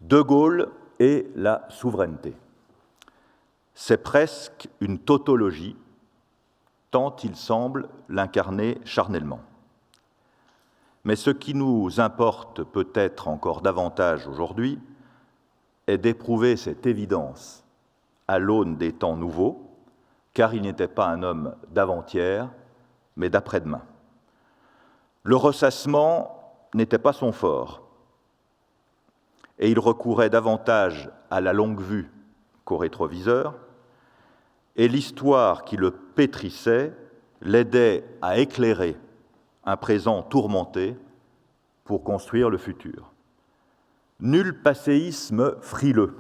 De Gaulle et la souveraineté. C'est presque une tautologie, tant il semble l'incarner charnellement. Mais ce qui nous importe peut-être encore davantage aujourd'hui est d'éprouver cette évidence à l'aune des temps nouveaux, car il n'était pas un homme d'avant-hier, mais d'après-demain. Le ressassement n'était pas son fort, et il recourait davantage à la longue vue qu'au rétroviseur, et l'histoire qui le pétrissait l'aidait à éclairer un présent tourmenté pour construire le futur. Nul passéisme frileux,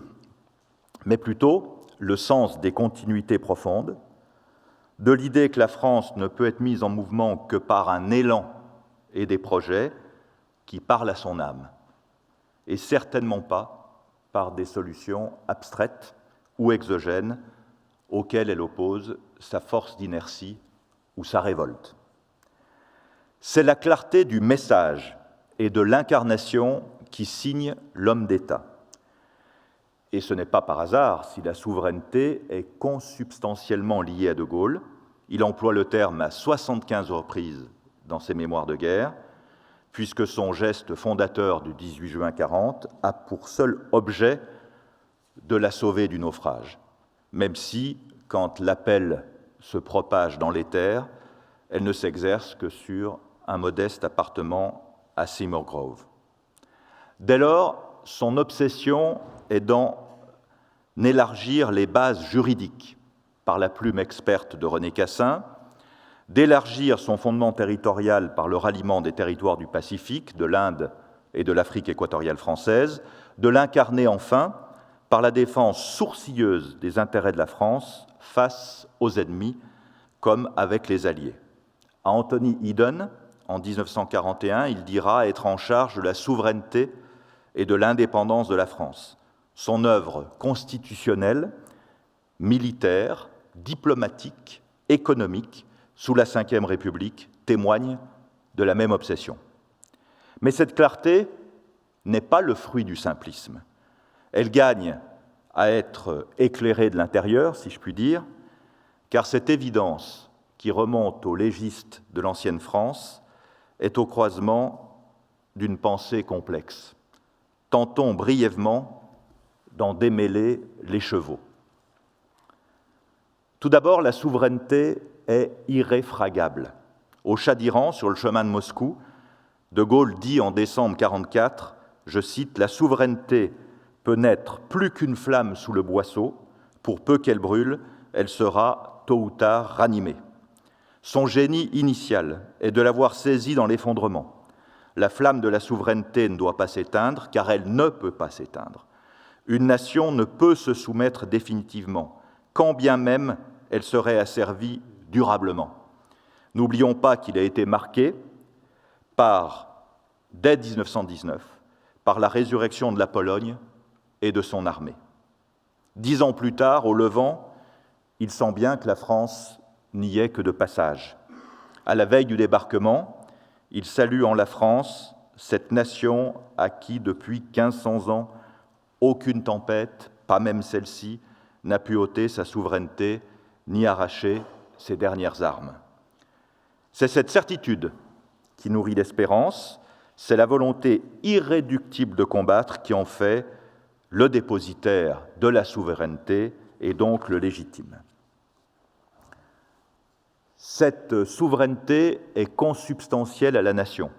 mais plutôt le sens des continuités profondes, de l'idée que la France ne peut être mise en mouvement que par un élan et des projets qui parlent à son âme, et certainement pas par des solutions abstraites ou exogènes auxquelles elle oppose sa force d'inertie ou sa révolte. C'est la clarté du message et de l'incarnation qui signe l'homme d'État. Et ce n'est pas par hasard si la souveraineté est consubstantiellement liée à De Gaulle. Il emploie le terme à 75 reprises dans ses mémoires de guerre, puisque son geste fondateur du 18 juin 1940 a pour seul objet de la sauver du naufrage, même si, quand l'appel se propage dans l'éther, elle ne s'exerce que sur un modeste appartement à Seymour Grove. Dès lors, son obsession est d'en élargir les bases juridiques par la plume experte de René Cassin, d'élargir son fondement territorial par le ralliement des territoires du Pacifique, de l'Inde et de l'Afrique équatoriale française, de l'incarner enfin par la défense sourcilleuse des intérêts de la France face aux ennemis, comme avec les Alliés. À Anthony Eden, en 1941, il dira être en charge de la souveraineté et de l'indépendance de la France. Son œuvre constitutionnelle, militaire, diplomatique, économique, sous la Ve République, témoigne de la même obsession. Mais cette clarté n'est pas le fruit du simplisme. Elle gagne à être éclairée de l'intérieur, si je puis dire, car cette évidence qui remonte aux légistes de l'ancienne France est au croisement d'une pensée complexe. Tentons brièvement d'en démêler les chevaux. Tout d'abord, la souveraineté est irréfragable. Au Shah d'Iran, sur le chemin de Moscou, De Gaulle dit en décembre 1944, je cite, « La souveraineté peut n'être plus qu'une flamme sous le boisseau, pour peu qu'elle brûle, elle sera tôt ou tard ranimée. » Son génie initial est de l'avoir saisie dans l'effondrement. La flamme de la souveraineté ne doit pas s'éteindre, car elle ne peut pas s'éteindre. Une nation ne peut se soumettre définitivement, quand bien même elle serait asservie durablement. N'oublions pas qu'il a été marqué dès 1919, par la résurrection de la Pologne et de son armée. 10 ans plus tard, au Levant, il sent bien que la France n'y est que de passage. À la veille du débarquement, il salue en la France cette nation à qui, depuis 1500 ans, aucune tempête, pas même celle-ci, n'a pu ôter sa souveraineté ni arracher ses dernières armes. C'est cette certitude qui nourrit l'espérance, c'est la volonté irréductible de combattre qui en fait le dépositaire de la souveraineté et donc le légitime. Cette souveraineté est consubstantielle à la nation.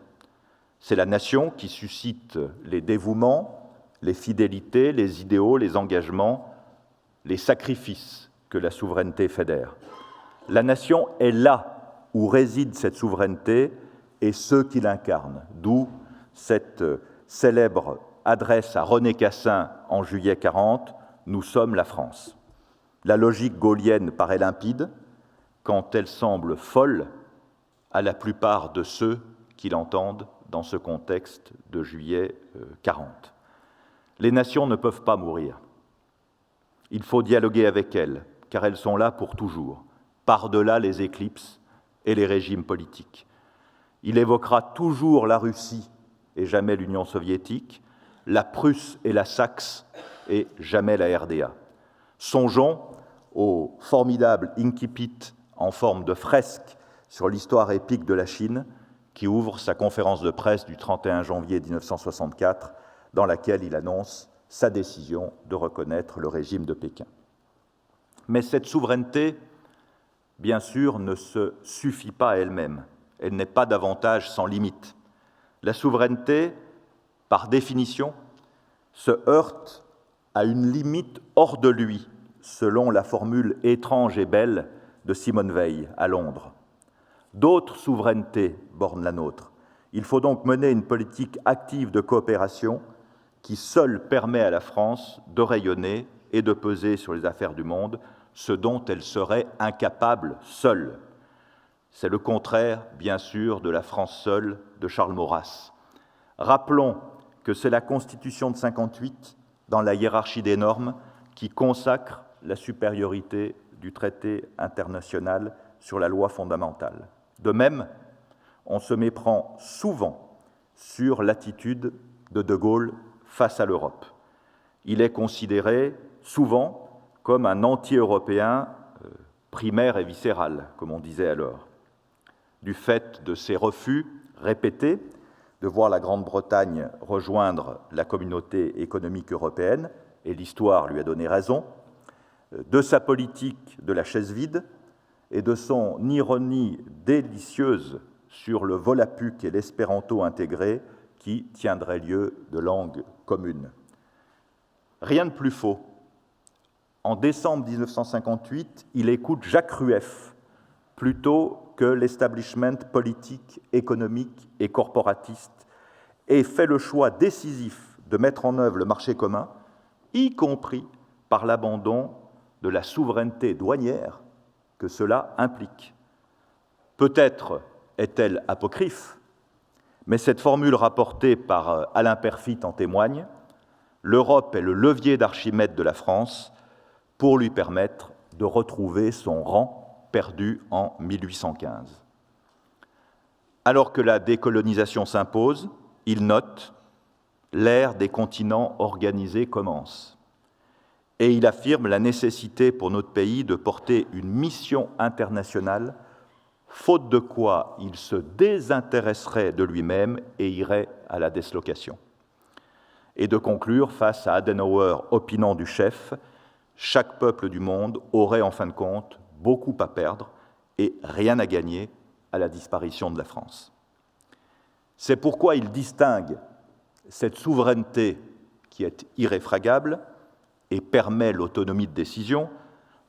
C'est la nation qui suscite les dévouements, les fidélités, les idéaux, les engagements, les sacrifices que la souveraineté fédère. La nation est là où réside cette souveraineté et ceux qui l'incarnent, d'où cette célèbre adresse à René Cassin en juillet 1940, « Nous sommes la France ». La logique gaullienne paraît limpide, quand elle semble folle à la plupart de ceux qui l'entendent dans ce contexte de juillet 1940. Les nations ne peuvent pas mourir. Il faut dialoguer avec elles, car elles sont là pour toujours, par-delà les éclipses et les régimes politiques. Il évoquera toujours la Russie et jamais l'Union soviétique, la Prusse et la Saxe, et jamais la RDA. Songeons au formidable incipit en forme de fresque sur l'histoire épique de la Chine, qui ouvre sa conférence de presse du 31 janvier 1964, dans laquelle il annonce sa décision de reconnaître le régime de Pékin. Mais cette souveraineté, bien sûr, ne se suffit pas à elle-même. Elle n'est pas davantage sans limite. La souveraineté, par définition, se heurte à une limite hors de lui, selon la formule étrange et belle de Simone Veil à Londres. D'autres souverainetés bornent la nôtre. Il faut donc mener une politique active de coopération qui seule permet à la France de rayonner et de peser sur les affaires du monde, ce dont elle serait incapable seule. C'est le contraire, bien sûr, de la France seule de Charles Maurras. Rappelons que c'est la Constitution de 1958, dans la hiérarchie des normes, qui consacre la supériorité du traité international sur la loi fondamentale. De même, on se méprend souvent sur l'attitude de De Gaulle face à l'Europe. Il est considéré souvent comme un anti-européen primaire et viscéral, comme on disait alors. Du fait de ses refus répétés de voir la Grande-Bretagne rejoindre la communauté économique européenne, et l'histoire lui a donné raison, de sa politique de la chaise vide et de son ironie délicieuse sur le volapük et l'espéranto intégré qui tiendrait lieu de langue commune. Rien de plus faux. En décembre 1958, il écoute Jacques Rueff plutôt que l'establishment politique, économique et corporatiste et fait le choix décisif de mettre en œuvre le marché commun, y compris par l'abandon de la souveraineté douanière que cela implique. Peut-être est-elle apocryphe, mais cette formule rapportée par Alain Peyrefitte en témoigne. L'Europe est le levier d'Archimède de la France pour lui permettre de retrouver son rang perdu en 1815. Alors que la décolonisation s'impose, il note « l'ère des continents organisés commence ». Et il affirme la nécessité pour notre pays de porter une mission internationale, faute de quoi il se désintéresserait de lui-même et irait à la dislocation. Et de conclure, face à Adenauer opinant du chef, chaque peuple du monde aurait en fin de compte beaucoup à perdre et rien à gagner à la disparition de la France. C'est pourquoi il distingue cette souveraineté qui est irréfragable et permet l'autonomie de décision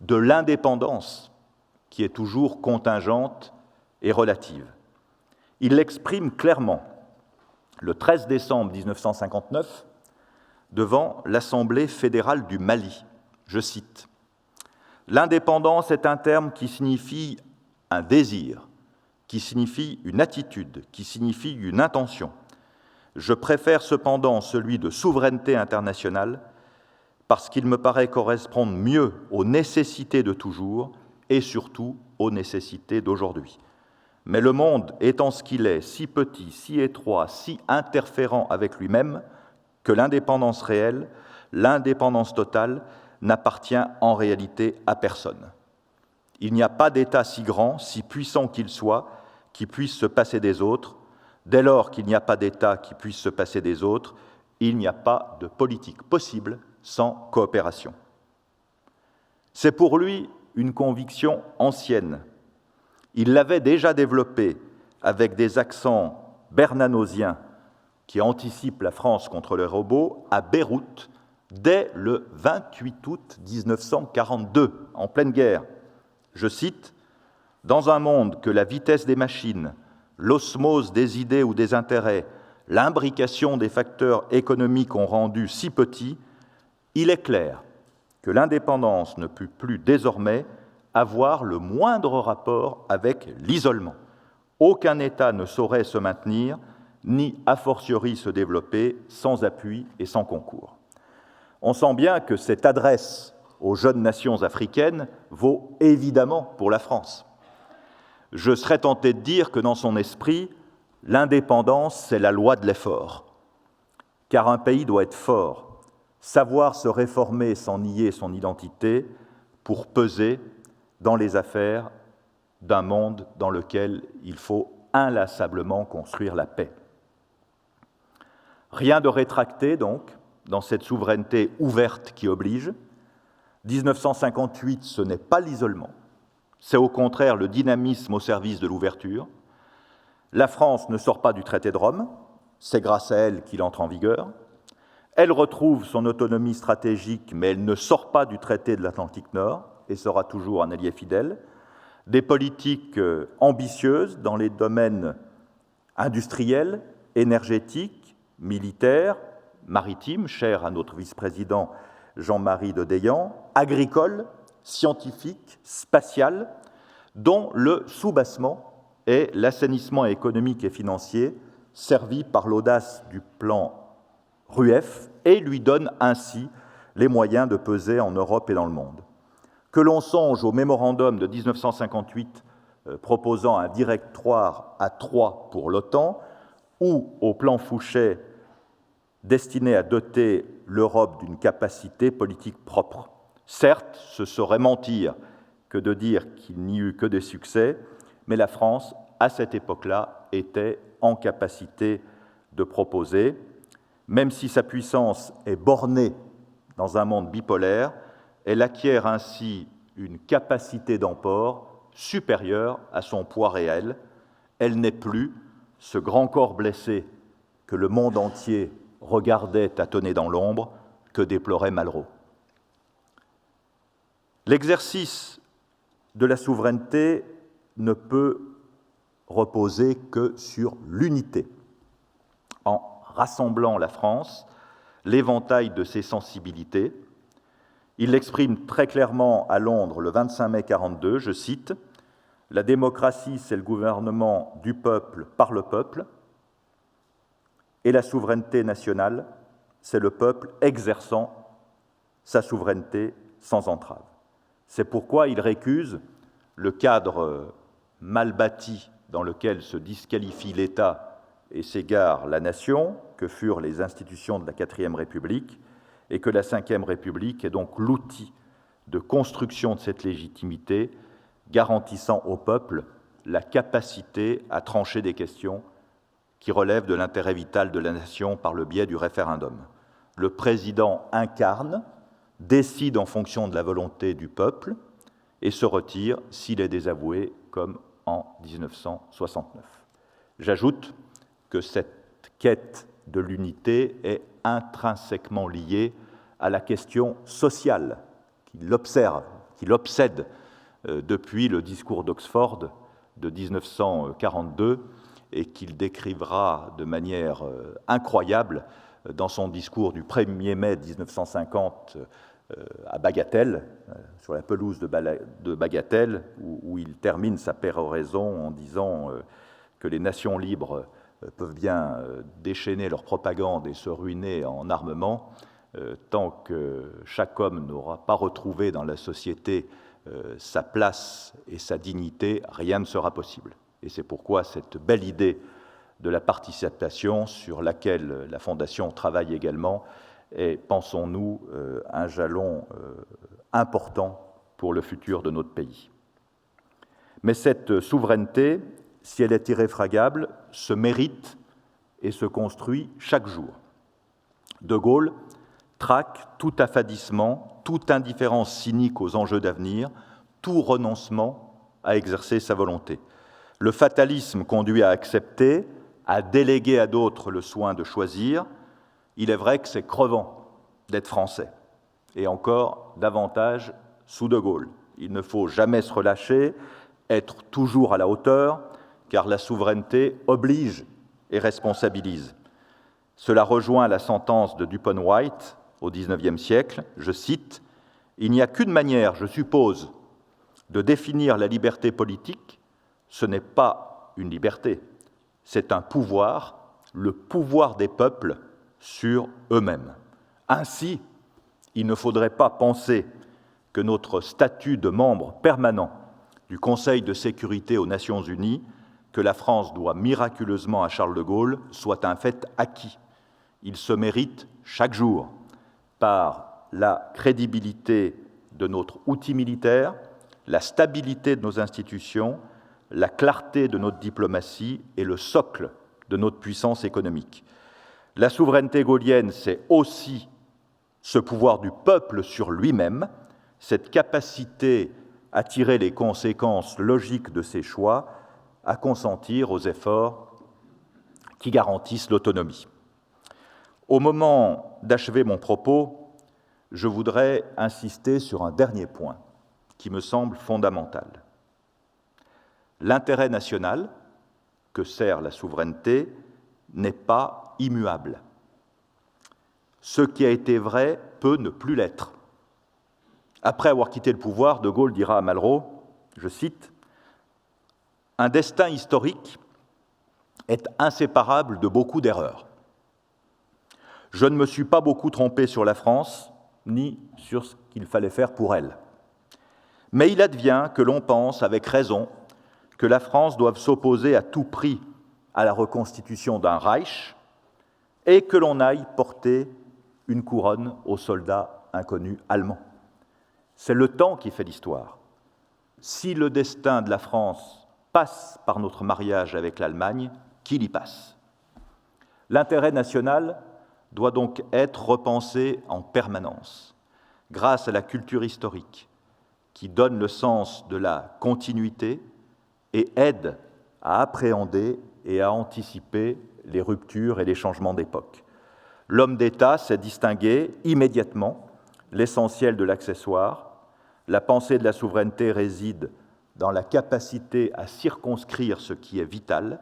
de l'indépendance qui est toujours contingente et relative. Il l'exprime clairement le 13 décembre 1959 devant l'Assemblée fédérale du Mali. Je cite « L'indépendance est un terme qui signifie un désir, qui signifie une attitude, qui signifie une intention. Je préfère cependant celui de souveraineté internationale parce qu'il me paraît correspondre mieux aux nécessités de toujours et surtout aux nécessités d'aujourd'hui. Mais le monde étant ce qu'il est, si petit, si étroit, si interférent avec lui-même, que l'indépendance réelle, l'indépendance totale, n'appartient en réalité à personne. Il n'y a pas d'État si grand, si puissant qu'il soit, qui puisse se passer des autres. Dès lors qu'il n'y a pas d'État qui puisse se passer des autres, il n'y a pas de politique possible sans coopération. C'est pour lui une conviction ancienne. Il l'avait déjà développée avec des accents bernanosiens qui anticipent la France contre les robots à Beyrouth dès le 28 août 1942, en pleine guerre. Je cite « Dans un monde que la vitesse des machines, l'osmose des idées ou des intérêts, l'imbrication des facteurs économiques ont rendu si petit, il est clair que l'indépendance ne peut plus désormais avoir le moindre rapport avec l'isolement. Aucun État ne saurait se maintenir, ni a fortiori se développer, sans appui et sans concours. » On sent bien que cette adresse aux jeunes nations africaines vaut évidemment pour la France. Je serais tenté de dire que dans son esprit, l'indépendance, c'est la loi de l'effort. car un pays doit être fort, savoir se réformer sans nier son identité pour peser dans les affaires d'un monde dans lequel il faut inlassablement construire la paix. Rien de rétracté, donc, dans cette souveraineté ouverte qui oblige. 1958, ce n'est pas l'isolement, c'est au contraire le dynamisme au service de l'ouverture. La France ne sort pas du traité de Rome, c'est grâce à elle qu'il entre en vigueur. Elle retrouve son autonomie stratégique, mais elle ne sort pas du traité de l'Atlantique Nord et sera toujours un allié fidèle. Des politiques ambitieuses dans les domaines industriels, énergétiques, militaires, maritimes, chers à notre vice-président Jean-Marie de Deilhan, agricoles, scientifiques, spatiales, dont le soubassement est l'assainissement économique et financier servi par l'audace du plan RUEF et lui donne ainsi les moyens de peser en Europe et dans le monde. Que l'on songe au mémorandum de 1958 proposant un directoire à 3 pour l'OTAN ou au plan Fouchet destiné à doter l'Europe d'une capacité politique propre. Certes, ce serait mentir que de dire qu'il n'y eut que des succès, mais la France, à cette époque-là, était en capacité de proposer, même si sa puissance est bornée dans un monde bipolaire, elle acquiert ainsi une capacité d'emport supérieure à son poids réel. Elle n'est plus ce grand corps blessé que le monde entier regardait tâtonner dans l'ombre, que déplorait Malraux. L'exercice de la souveraineté ne peut reposer que sur l'unité. En rassemblant la France, l'éventail de ses sensibilités, il l'exprime très clairement à Londres le 25 mai 1942, je cite, « La démocratie, c'est le gouvernement du peuple par le peuple, et la souveraineté nationale, c'est le peuple exerçant sa souveraineté sans entrave. » C'est pourquoi il récuse le cadre mal bâti dans lequel se disqualifie l'État et s'égare la nation, que furent les institutions de la IVe République, et que la Ve République est donc l'outil de construction de cette légitimité, garantissant au peuple la capacité à trancher des questions qui relèvent de l'intérêt vital de la nation par le biais du référendum. Le président incarne, décide en fonction de la volonté du peuple et se retire s'il est désavoué, comme en 1969. J'ajoute que cette quête de l'unité est intrinsèquement liée à la question sociale qui l'obsède depuis le discours d'Oxford de 1942 et qu'il décrivra de manière incroyable dans son discours du 1er mai 1950 à Bagatelle, sur la pelouse de Bagatelle, où il termine sa péroraison en disant que les nations libres peuvent bien déchaîner leur propagande et se ruiner en armement, tant que chaque homme n'aura pas retrouvé dans la société sa place et sa dignité, rien ne sera possible. Et c'est pourquoi cette belle idée de la participation, sur laquelle la Fondation travaille également, est, pensons-nous, un jalon important pour le futur de notre pays. Mais cette souveraineté, si elle est irréfragable, se mérite et se construit chaque jour. De Gaulle traque tout affadissement, toute indifférence cynique aux enjeux d'avenir, tout renoncement à exercer sa volonté. Le fatalisme conduit à accepter, à déléguer à d'autres le soin de choisir. Il est vrai que c'est crevant d'être français, et encore davantage sous De Gaulle. Il ne faut jamais se relâcher, être toujours à la hauteur, car la souveraineté oblige et responsabilise. Cela rejoint la sentence de Dupont-White au XIXe siècle, je cite, « Il n'y a qu'une manière, je suppose, de définir la liberté politique, ce n'est pas une liberté, c'est un pouvoir, le pouvoir des peuples sur eux-mêmes. Ainsi, il ne faudrait pas penser que notre statut de membre permanent du Conseil de sécurité aux Nations Unies, que la France doit miraculeusement à Charles de Gaulle, soit un fait acquis. Il se mérite chaque jour par la crédibilité de notre outil militaire, la stabilité de nos institutions, la clarté de notre diplomatie et le socle de notre puissance économique. La souveraineté gaullienne, c'est aussi ce pouvoir du peuple sur lui-même, cette capacité à tirer les conséquences logiques de ses choix, à consentir aux efforts qui garantissent l'autonomie. Au moment d'achever mon propos, je voudrais insister sur un dernier point qui me semble fondamental. L'intérêt national que sert la souveraineté n'est pas immuable. Ce qui a été vrai peut ne plus l'être. Après avoir quitté le pouvoir, De Gaulle dira à Malraux, je cite, « Un destin historique est inséparable de beaucoup d'erreurs. Je ne me suis pas beaucoup trompé sur la France, ni sur ce qu'il fallait faire pour elle. Mais il advient que l'on pense, avec raison, que la France doive s'opposer à tout prix à la reconstitution d'un Reich et que l'on aille porter une couronne aux soldats inconnus allemands. C'est le temps qui fait l'histoire. Si le destin de la France passe par notre mariage avec l'Allemagne, qu'il y passe. L'intérêt national doit donc être repensé en permanence, grâce à la culture historique, qui donne le sens de la continuité et aide à appréhender et à anticiper les ruptures et les changements d'époque. L'homme d'État sait distinguer immédiatement l'essentiel de l'accessoire. La pensée de la souveraineté réside dans la capacité à circonscrire ce qui est vital,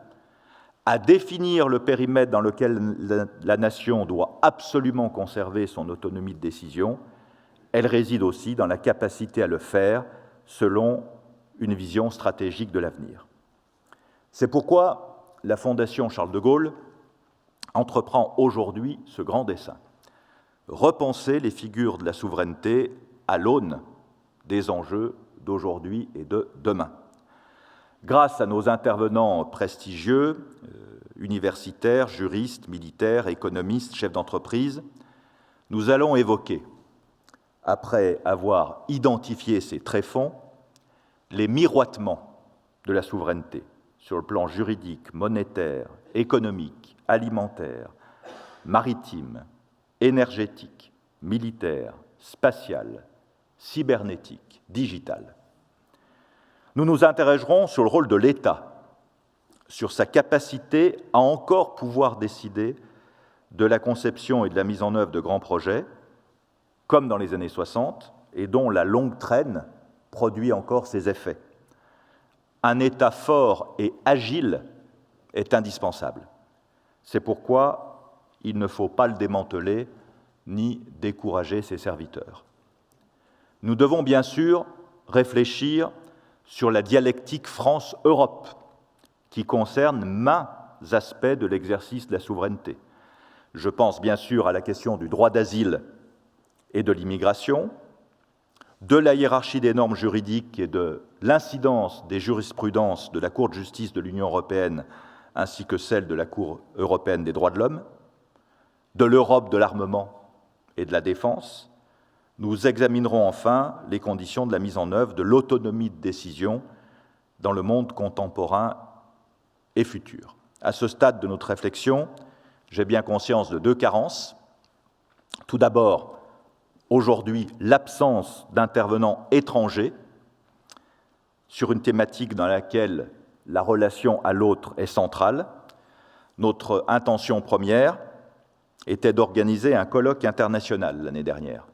à définir le périmètre dans lequel la nation doit absolument conserver son autonomie de décision. Elle réside aussi dans la capacité à le faire selon une vision stratégique de l'avenir. C'est pourquoi la Fondation Charles de Gaulle entreprend aujourd'hui ce grand dessein, repenser les figures de la souveraineté à l'aune des enjeux d'aujourd'hui et de demain. Grâce à nos intervenants prestigieux, universitaires, juristes, militaires, économistes, chefs d'entreprise, nous allons évoquer, après avoir identifié ces tréfonds, les miroitements de la souveraineté sur le plan juridique, monétaire, économique, alimentaire, maritime, énergétique, militaire, spatial, cybernétique, digital. Nous nous interrogerons sur le rôle de l'État, sur sa capacité à encore pouvoir décider de la conception et de la mise en œuvre de grands projets, comme dans les années 60, et dont la longue traîne produit encore ses effets. Un État fort et agile est indispensable. C'est pourquoi il ne faut pas le démanteler ni décourager ses serviteurs. Nous devons bien sûr réfléchir sur la dialectique France-Europe, qui concerne maints aspects de l'exercice de la souveraineté. Je pense bien sûr à la question du droit d'asile et de l'immigration, de la hiérarchie des normes juridiques et de l'incidence des jurisprudences de la Cour de justice de l'Union européenne ainsi que celle de la Cour européenne des droits de l'homme, de l'Europe de l'armement et de la défense. Nous examinerons enfin les conditions de la mise en œuvre de l'autonomie de décision dans le monde contemporain et futur. À ce stade de notre réflexion, j'ai bien conscience de deux carences. Tout d'abord, aujourd'hui, l'absence d'intervenants étrangers sur une thématique dans laquelle la relation à l'autre est centrale. Notre intention première était d'organiser un colloque international l'année dernière.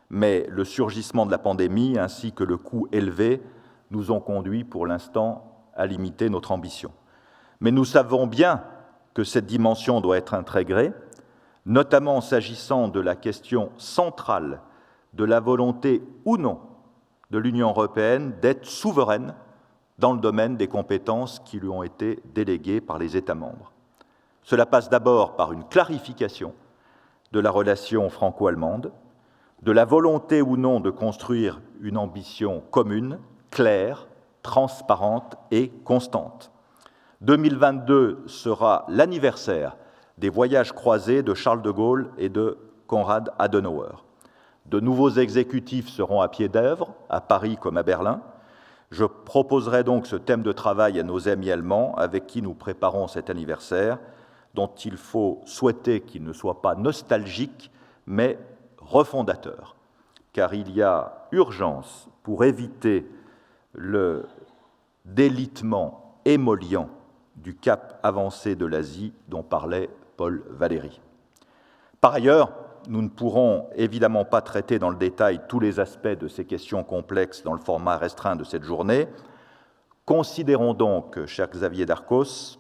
Mais le surgissement de la pandémie ainsi que le coût élevé nous ont conduits pour l'instant à limiter notre ambition. Mais nous savons bien que cette dimension doit être intégrée, notamment s'agissant de la question centrale de la volonté ou non de l'Union européenne d'être souveraine dans le domaine des compétences qui lui ont été déléguées par les États membres. Cela passe d'abord par une clarification de la relation franco-allemande, de la volonté ou non de construire une ambition commune, claire, transparente et constante. 2022 sera l'anniversaire des voyages croisés de Charles de Gaulle et de Konrad Adenauer. De nouveaux exécutifs seront à pied d'œuvre, à Paris comme à Berlin. Je proposerai donc ce thème de travail à nos amis allemands avec qui nous préparons cet anniversaire, dont il faut souhaiter qu'il ne soit pas nostalgique, mais refondateur, car il y a urgence pour éviter le délitement émollient du cap avancé de l'Asie dont parlait Paul Valéry. Par ailleurs, nous ne pourrons évidemment pas traiter dans le détail tous les aspects de ces questions complexes dans le format restreint de cette journée. Considérons donc, cher Xavier Darcos,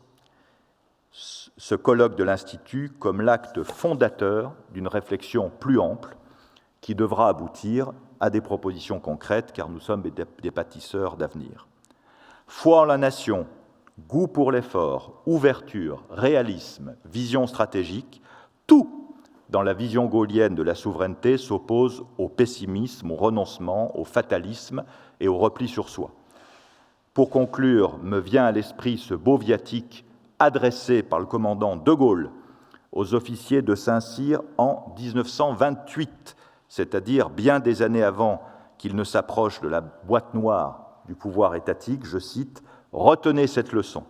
ce colloque de l'Institut comme l'acte fondateur d'une réflexion plus ample qui devra aboutir à des propositions concrètes, car nous sommes des bâtisseurs d'avenir. Foi en la nation, goût pour l'effort, ouverture, réalisme, vision stratégique, tout dans la vision gaullienne de la souveraineté s'oppose au pessimisme, au renoncement, au fatalisme et au repli sur soi. Pour conclure, me vient à l'esprit ce beau viatique adressé par le commandant de Gaulle aux officiers de Saint-Cyr en 1928, c'est-à-dire bien des années avant qu'il ne s'approche de la boîte noire du pouvoir étatique. Je cite, « Retenez cette leçon.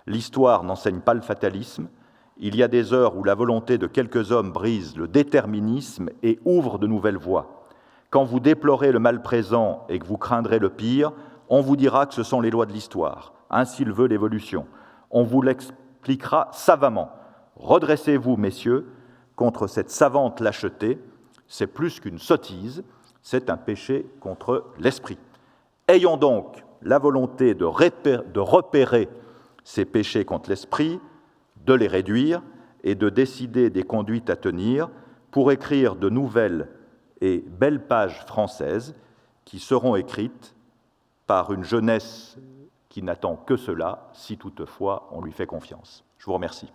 L'histoire n'enseigne pas le fatalisme. Il y a des heures où la volonté de quelques hommes brise le déterminisme et ouvre de nouvelles voies. Quand vous déplorez le mal présent et que vous craindrez le pire, on vous dira que ce sont les lois de l'histoire. Ainsi le veut l'évolution. On vous l'expliquera savamment. Redressez-vous, messieurs, contre cette savante lâcheté. C'est plus qu'une sottise, c'est un péché contre l'esprit. Ayons donc la volonté de repérer ces péchés contre l'esprit, de les réduire et de décider des conduites à tenir pour écrire de nouvelles et belles pages françaises qui seront écrites par une jeunesse qui n'attend que cela, si toutefois on lui fait confiance. Je vous remercie.